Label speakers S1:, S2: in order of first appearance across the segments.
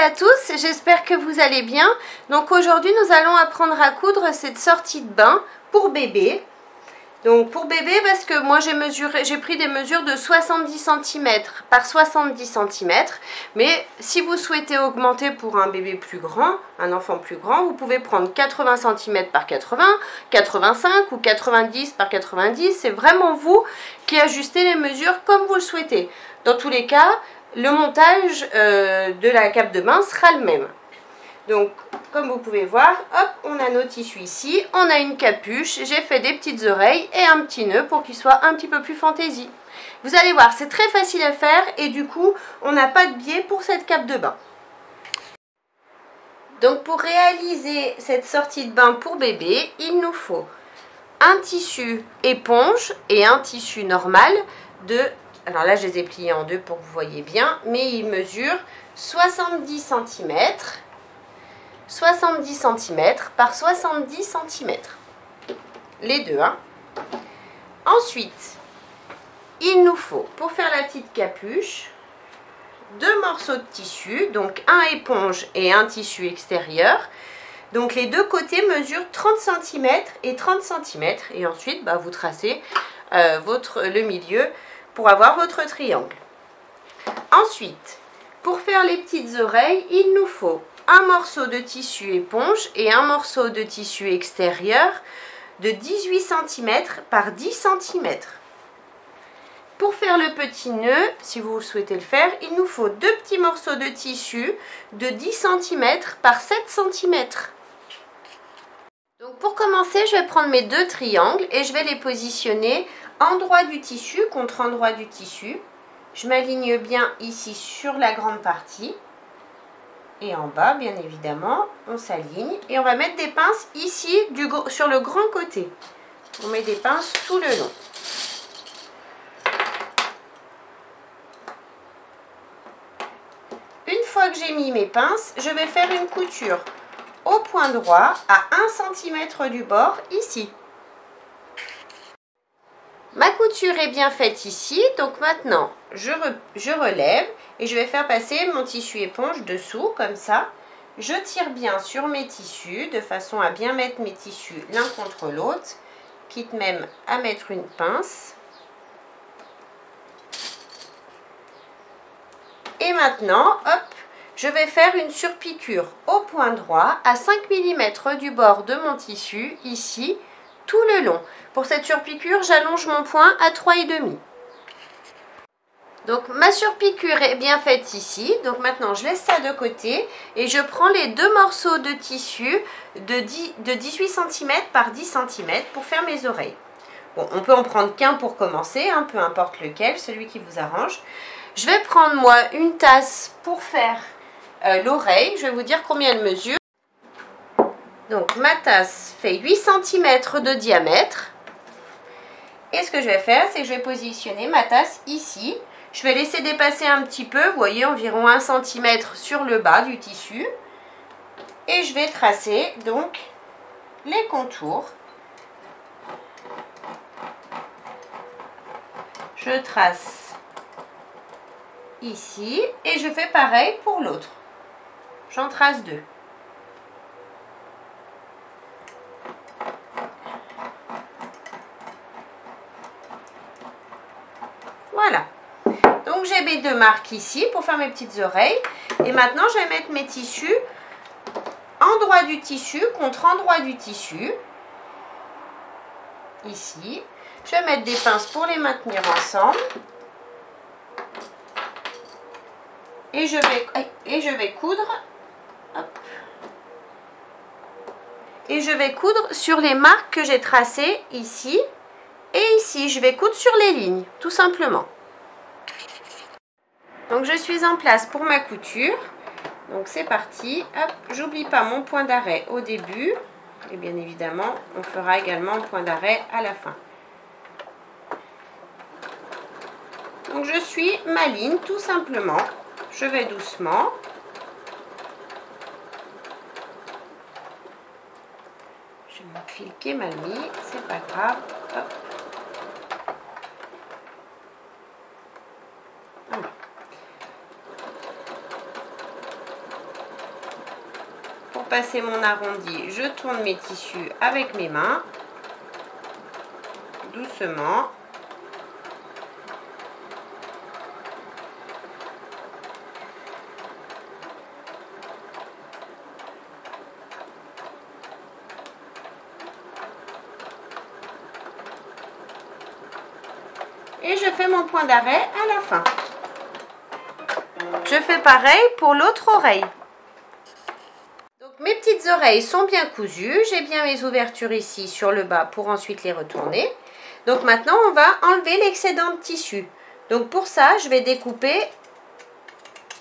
S1: à tous, j'espère que vous allez bien. Donc aujourd'hui nous allons apprendre à coudre cette sortie de bain pour bébé. Donc pour bébé parce que moi j'ai pris des mesures de 70 cm par 70 cm. Mais si vous souhaitez augmenter pour un bébé plus grand, un enfant plus grand, vous pouvez prendre 80 cm par 80, 85 ou 90 par 90. C'est vraiment vous qui ajustez les mesures comme vous le souhaitez. Dans tous les cas, le montage de la cape de bain sera le même. Donc, comme vous pouvez voir, hop, on a nos tissus ici, on a une capuche, j'ai fait des petites oreilles et un petit nœud pour qu'il soit un petit peu plus fantaisie. Vous allez voir, c'est très facile à faire et du coup, on n'a pas de biais pour cette cape de bain. Donc, pour réaliser cette sortie de bain pour bébé, il nous faut un tissu éponge et un tissu normal de... Alors là, je les ai pliés en deux pour que vous voyez bien, mais ils mesurent 70 cm. 70 cm par 70 cm. Les deux, hein. Ensuite, il nous faut, pour faire la petite capuche, deux morceaux de tissu, donc un éponge et un tissu extérieur. Donc les deux côtés mesurent 30 cm et 30 cm. Et ensuite, vous tracez le milieu pour avoir votre triangle. Ensuite, pour faire les petites oreilles, il nous faut un morceau de tissu éponge et un morceau de tissu extérieur de 18 cm par 10 cm. Pour faire le petit nœud, si vous souhaitez le faire, il nous faut deux petits morceaux de tissu de 10 cm par 7 cm. Donc pour commencer, je vais prendre mes deux triangles et je vais les positionner endroit du tissu contre endroit du tissu. Je m'aligne bien ici sur la grande partie. Et en bas, bien évidemment, on s'aligne. Et on va mettre des pinces ici, sur le grand côté. On met des pinces tout le long. Une fois que j'ai mis mes pinces, je vais faire une couture au point droit à 1 cm du bord, ici. Ma couture est bien faite ici, donc maintenant je relève et je vais faire passer mon tissu éponge dessous comme ça. Je tire bien sur mes tissus de façon à bien mettre mes tissus l'un contre l'autre, quitte même à mettre une pince. Et maintenant, hop, je vais faire une surpiqûre au point droit à 5 mm du bord de mon tissu ici, tout le long. Pour cette surpiqûre, j'allonge mon point à 3,5. Donc ma surpiqûre est bien faite ici. Donc maintenant, je laisse ça de côté et je prends les deux morceaux de tissu de 18 cm par 10 cm pour faire mes oreilles. Bon, on peut en prendre qu'un pour commencer, hein, peu importe lequel, celui qui vous arrange. Je vais prendre moi une tasse pour faire l'oreille. Je vais vous dire combien elle mesure. Donc ma tasse fait 8 cm de diamètre. Et ce que je vais faire, c'est que je vais positionner ma tasse ici. Je vais laisser dépasser un petit peu, vous voyez, environ 1 cm sur le bas du tissu. Et je vais tracer donc les contours. Je trace ici et je fais pareil pour l'autre. J'en trace deux. Voilà. Donc j'ai mes deux marques ici pour faire mes petites oreilles. Et maintenant je vais mettre mes tissus endroit du tissu contre endroit du tissu. Ici. Je vais mettre des pinces pour les maintenir ensemble. Et je vais coudre. Hop. Et je vais coudre sur les marques que j'ai tracées ici. Et ici, je vais coudre sur les lignes, tout simplement. Donc je suis en place pour ma couture. Donc c'est parti. Hop, j'oublie pas mon point d'arrêt au début. Et bien évidemment, on fera également un point d'arrêt à la fin. Donc je suis ma ligne, tout simplement. Je vais doucement. Je vais me filquer mal mis, c'est pas grave. Hop. Voilà. passer mon arrondi, je tourne mes tissus avec mes mains, doucement. Et je fais mon point d'arrêt à la fin. Je fais pareil pour l'autre oreille. Donc mes petites oreilles sont bien cousues. J'ai bien mes ouvertures ici sur le bas pour ensuite les retourner. Donc maintenant on va enlever l'excédent de tissu. Donc pour ça je vais découper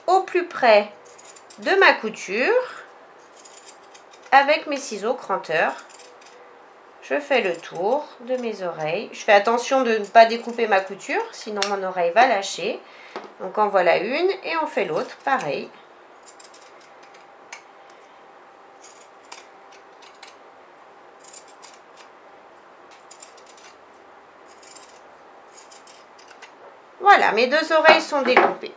S1: au plus près de ma couture avec mes ciseaux cranteurs. Je fais le tour de mes oreilles. Je fais attention de ne pas découper ma couture, sinon mon oreille va lâcher. Donc en voilà une et on fait l'autre, pareil. Voilà, mes deux oreilles sont découpées.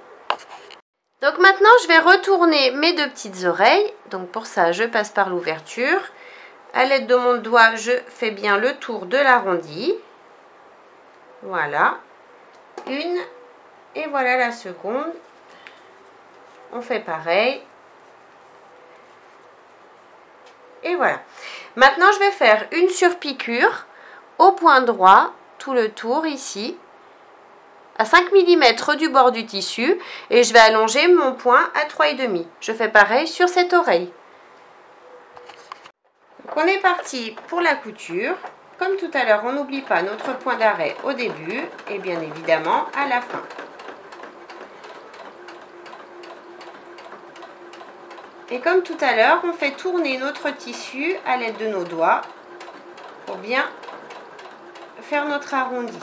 S1: Donc maintenant, je vais retourner mes deux petites oreilles. Donc pour ça, je passe par l'ouverture. À l'aide de mon doigt, je fais bien le tour de l'arrondi. Voilà. Une. Et voilà la seconde. On fait pareil. Et voilà. Maintenant, je vais faire une surpiqûre au point droit, tout le tour ici, à 5 mm du bord du tissu. Et je vais allonger mon point à 3,5. Je fais pareil sur cette oreille. Donc on est parti pour la couture. Comme tout à l'heure, on n'oublie pas notre point d'arrêt au début et bien évidemment à la fin. Et comme tout à l'heure, on fait tourner notre tissu à l'aide de nos doigts pour bien faire notre arrondi.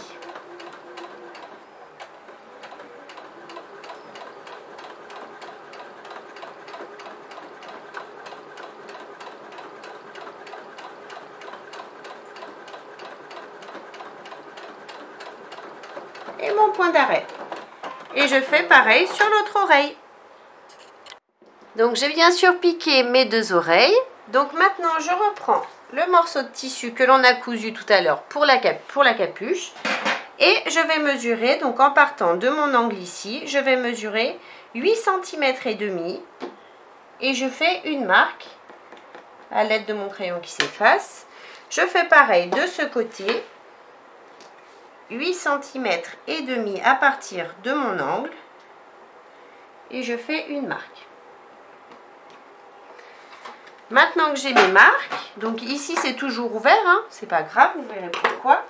S1: Et mon point d'arrêt. Et je fais pareil sur l'autre oreille. Donc j'ai bien surpiqué mes deux oreilles. Donc maintenant je reprends le morceau de tissu que l'on a cousu tout à l'heure pour la capuche. Et je vais mesurer, donc en partant de mon angle ici, je vais mesurer 8 cm et demi. Et je fais une marque à l'aide de mon crayon qui s'efface. Je fais pareil de ce côté. 8 cm et demi à partir de mon angle. Et je fais une marque. Maintenant que j'ai mes marques, donc ici c'est toujours ouvert, hein, c'est pas grave, vous verrez pourquoi.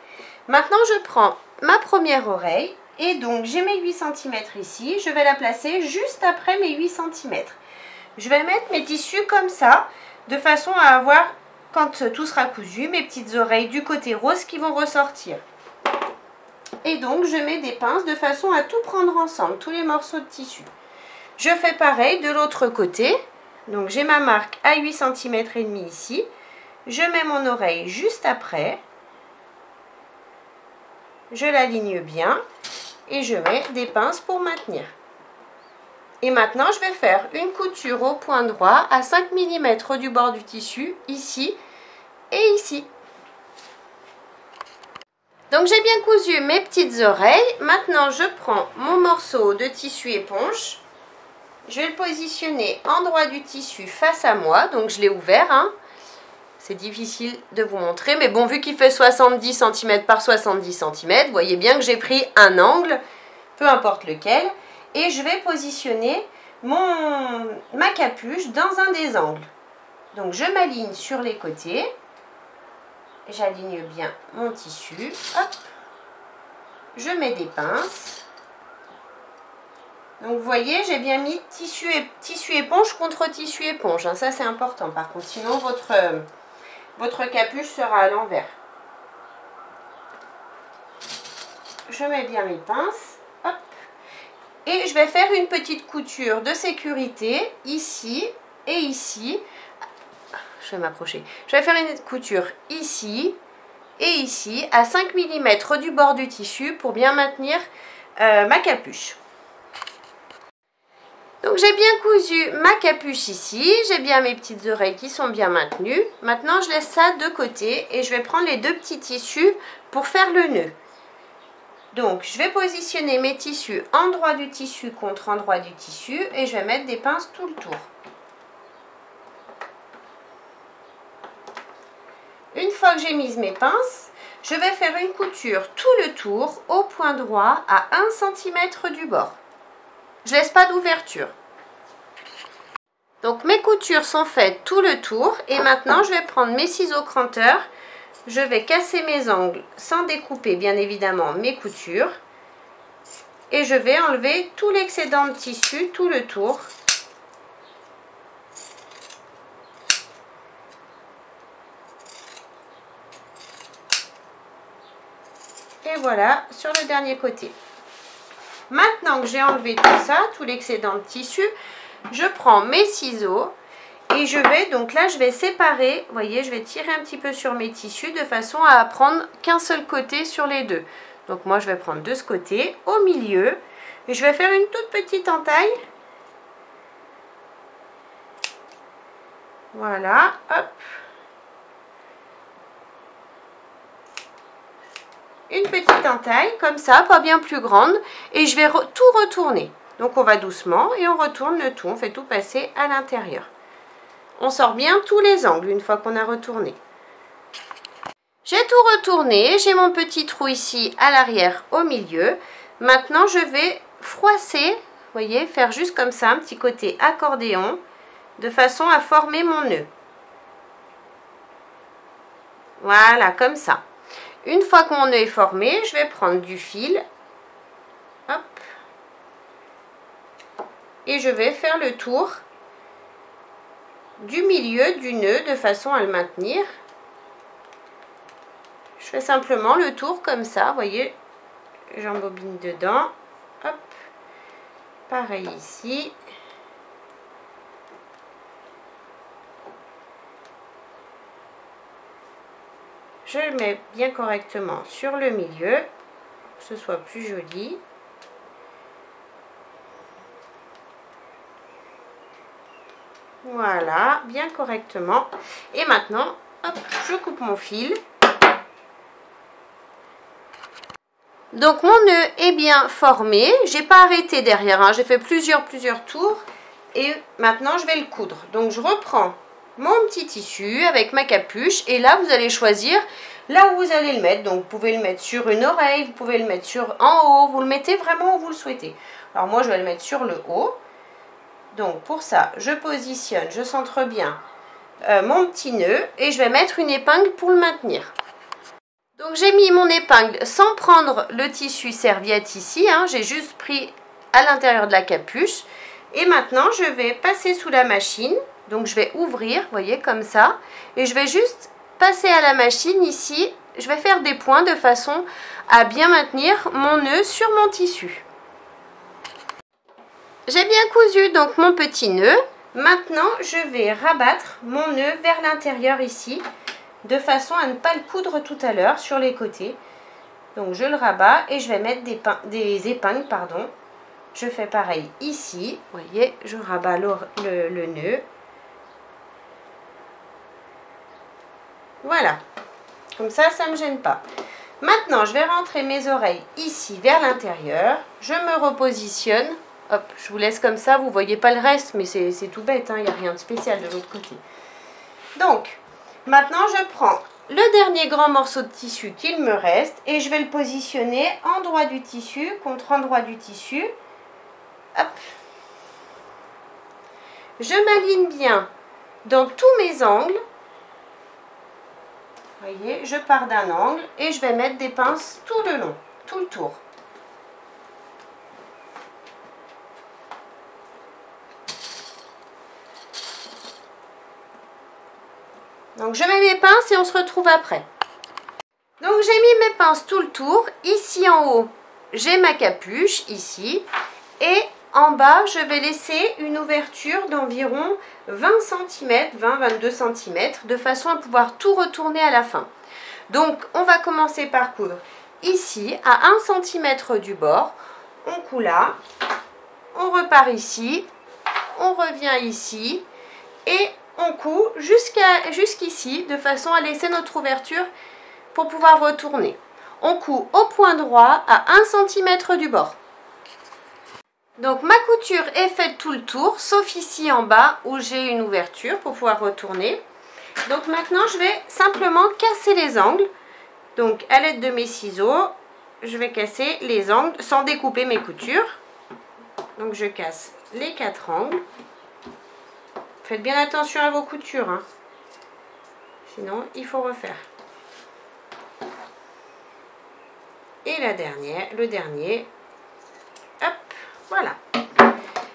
S1: Maintenant je prends ma première oreille et donc j'ai mes 8 cm ici, je vais la placer juste après mes 8 cm. Je vais mettre mes tissus comme ça, de façon à avoir, quand tout sera cousu, mes petites oreilles du côté rose qui vont ressortir. Et donc je mets des pinces de façon à tout prendre ensemble, tous les morceaux de tissu. Je fais pareil de l'autre côté. Donc j'ai ma marque à 8 cm et demi ici. Je mets mon oreille juste après. Je l'aligne bien et je mets des pinces pour maintenir. Et maintenant je vais faire une couture au point droit à 5 mm du bord du tissu, ici et ici. Donc j'ai bien cousu mes petites oreilles. Maintenant je prends mon morceau de tissu éponge. Je vais le positionner en droit du tissu face à moi. Donc je l'ai ouvert. Hein. C'est difficile de vous montrer. Mais bon, vu qu'il fait 70 cm par 70 cm, vous voyez bien que j'ai pris un angle, peu importe lequel. Et je vais positionner ma capuche dans un des angles. Donc je m'aligne sur les côtés. J'aligne bien mon tissu. Hop. Je mets des pinces. Donc vous voyez, j'ai bien mis tissu éponge contre tissu éponge. Hein. Ça c'est important par contre, sinon votre capuche sera à l'envers. Je mets bien mes pinces. Hop. Et je vais faire une petite couture de sécurité ici et ici. Je vais m'approcher. Je vais faire une couture ici et ici à 5 mm du bord du tissu pour bien maintenir ma capuche. Donc j'ai bien cousu ma capuche ici, j'ai bien mes petites oreilles qui sont bien maintenues. Maintenant je laisse ça de côté et je vais prendre les deux petits tissus pour faire le nœud. Donc je vais positionner mes tissus endroit du tissu contre endroit du tissu et je vais mettre des pinces tout le tour. Une fois que j'ai mis mes pinces, je vais faire une couture tout le tour au point droit à 1 cm du bord. Je laisse pas d'ouverture. Donc mes coutures sont faites tout le tour et maintenant je vais prendre mes ciseaux cranteurs. Je vais casser mes angles sans découper bien évidemment mes coutures. Et je vais enlever tout l'excédent de tissu tout le tour. Et voilà sur le dernier côté. Maintenant que j'ai enlevé tout ça, tout l'excédent de tissu, je prends mes ciseaux et je vais, donc là je vais séparer, vous voyez, je vais tirer un petit peu sur mes tissus de façon à prendre qu'un seul côté sur les deux. Donc moi je vais prendre de ce côté, au milieu, et je vais faire une toute petite entaille. Voilà, hop. Une petite entaille comme ça, pas bien plus grande, et je vais tout retourner. Donc on va doucement et on retourne le tout, on fait tout passer à l'intérieur. On sort bien tous les angles une fois qu'on a retourné. J'ai tout retourné, j'ai mon petit trou ici à l'arrière au milieu. Maintenant je vais froisser, vous voyez, faire juste comme ça, un petit côté accordéon, de façon à former mon nœud. Voilà, comme ça. Une fois que mon nœud est formé, je vais prendre du fil, hop, et je vais faire le tour du milieu du nœud de façon à le maintenir. Je fais simplement le tour comme ça, vous voyez, j'embobine dedans, hop, pareil ici. Je le mets bien correctement sur le milieu, pour que ce soit plus joli. Voilà, bien correctement. Et maintenant, hop, je coupe mon fil. Donc mon nœud est bien formé. J'ai pas arrêté derrière, hein. J'ai fait plusieurs tours. Et maintenant, je vais le coudre. Donc je reprends mon petit tissu avec ma capuche et là vous allez choisir là où vous allez le mettre. Donc vous pouvez le mettre sur une oreille, vous pouvez le mettre en haut, vous le mettez vraiment où vous le souhaitez. Alors moi je vais le mettre sur le haut. Donc pour ça je positionne, je centre bien mon petit nœud et je vais mettre une épingle pour le maintenir. Donc j'ai mis mon épingle sans prendre le tissu serviette ici, hein, j'ai juste pris à l'intérieur de la capuche. Et maintenant je vais passer sous la machine. Donc je vais ouvrir, vous voyez, comme ça. Et je vais juste passer à la machine ici. Je vais faire des points de façon à bien maintenir mon nœud sur mon tissu. J'ai bien cousu donc mon petit nœud. Maintenant, je vais rabattre mon nœud vers l'intérieur ici. De façon à ne pas le coudre tout à l'heure sur les côtés. Donc je le rabats et je vais mettre des épingles, pardon. Je fais pareil ici. Vous voyez, je rabats le nœud. Voilà, comme ça ne me gêne pas. Maintenant, je vais rentrer mes oreilles ici vers l'intérieur. Je me repositionne. Hop, je vous laisse comme ça, vous ne voyez pas le reste, mais c'est tout bête, hein, il n'y a rien de spécial de l'autre côté. Donc, maintenant, je prends le dernier grand morceau de tissu qu'il me reste et je vais le positionner endroit du tissu contre endroit du tissu. Hop. Je m'aligne bien dans tous mes angles. Vous voyez, je pars d'un angle et je vais mettre des pinces tout le long, tout le tour. Donc je mets mes pinces et on se retrouve après. Donc j'ai mis mes pinces tout le tour. Ici en haut, j'ai ma capuche, ici. Et en bas, je vais laisser une ouverture d'environ 20 cm, 20-22 cm, de façon à pouvoir tout retourner à la fin. Donc, on va commencer par coudre ici, à 1 cm du bord. On coud là, on repart ici, on revient ici et on coud jusqu'ici de façon à laisser notre ouverture pour pouvoir retourner. On coud au point droit à 1 cm du bord. Donc ma couture est faite tout le tour, sauf ici en bas où j'ai une ouverture pour pouvoir retourner. Donc maintenant je vais simplement casser les angles. Donc à l'aide de mes ciseaux, je vais casser les angles sans découper mes coutures. Donc je casse les 4 angles. Faites bien attention à vos coutures, hein. Sinon il faut refaire. Et la dernière, le dernier. Hop, voilà.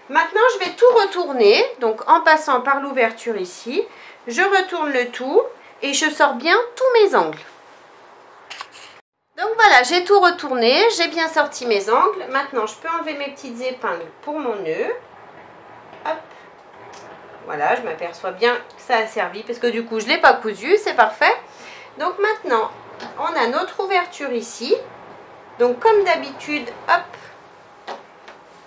S1: Maintenant je vais tout retourner. Donc en passant par l'ouverture ici, je retourne le tout et je sors bien tous mes angles. Donc voilà, j'ai tout retourné, j'ai bien sorti mes angles. Maintenant, je peux enlever mes petites épingles pour mon nœud. Hop. Voilà, je m'aperçois bien que ça a servi parce que du coup, je ne l'ai pas cousu, c'est parfait. Donc maintenant, on a notre ouverture ici. Donc comme d'habitude, hop,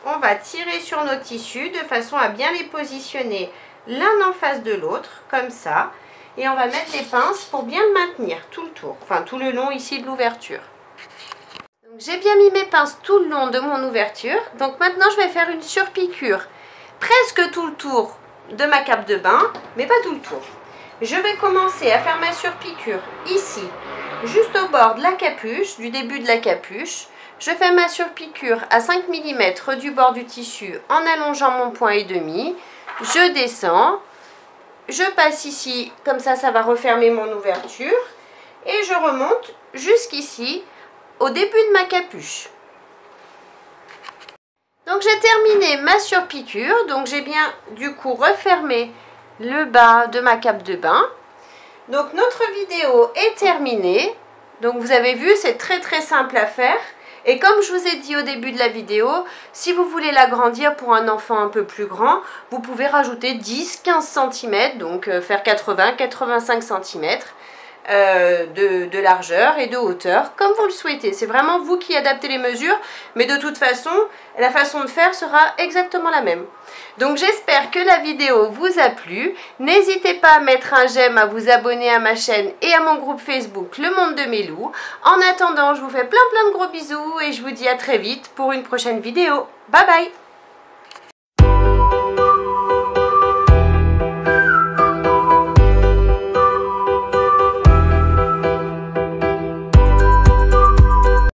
S1: on va tirer sur nos tissus de façon à bien les positionner l'un en face de l'autre, comme ça. Et on va mettre les pinces pour bien le maintenir tout le tour, enfin tout le long ici de l'ouverture. J'ai bien mis mes pinces tout le long de mon ouverture. Donc maintenant je vais faire une surpiqûre presque tout le tour de ma cape de bain, mais pas tout le tour. Je vais commencer à faire ma surpiqûre ici, juste au bord de la capuche, du début de la capuche. Je fais ma surpiqûre à 5 mm du bord du tissu en allongeant mon point et demi. Je descends. Je passe ici, comme ça, ça va refermer mon ouverture. Et je remonte jusqu'ici, au début de ma capuche. Donc j'ai terminé ma surpiqûre. Donc j'ai bien, du coup, refermé le bas de ma cape de bain. Donc notre vidéo est terminée. Donc vous avez vu, c'est très simple à faire. Et comme je vous ai dit au début de la vidéo, si vous voulez l'agrandir pour un enfant un peu plus grand, vous pouvez rajouter 10-15 cm, donc faire 80-85 cm de largeur et de hauteur, comme vous le souhaitez. C'est vraiment vous qui adaptez les mesures, mais de toute façon, la façon de faire sera exactement la même. Donc j'espère que la vidéo vous a plu. N'hésitez pas à mettre un j'aime, à vous abonner à ma chaîne et à mon groupe Facebook Le Monde de Mélou. En attendant, je vous fais plein de gros bisous et je vous dis à très vite pour une prochaine vidéo. Bye bye!